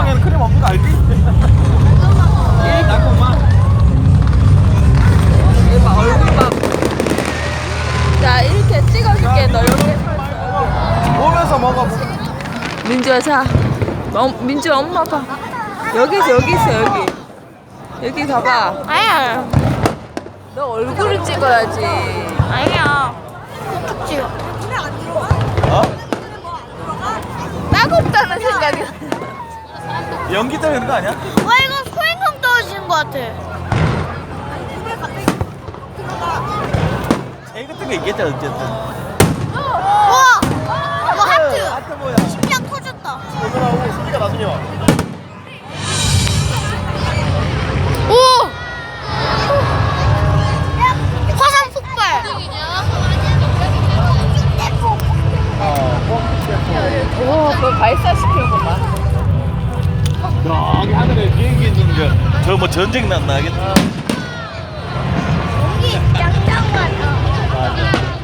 세상에는 크림 없는 거 알지? 얼굴 봐. 자, 이렇게 찍어줄게. 너 여기 보면서 먹어. 민주야, 자. 민주 엄마 봐. 여기 있어, 여기 있어, 여기. 여기 봐봐. 아니야. 너 얼굴을 찍어야지. 아니야. 찍어. 어? 따갑다는 생각이. 연기 때문에 그런 거 아니야? 와 이거 소행성 떨어지는 것 같아. 제일 같은 거 있겠지 어쨌든. 와. 이거 하트. 하트 뭐야? 심장 터졌다. 오늘하고 소리가 나중에 와. 오. 화산 폭발. 오, 그거 발사시키는 거 봐. 저기 하늘에 비행기 있는 거. 저 뭐 전쟁 났나 하겠다. 여기 짱짱 같아. 맞아.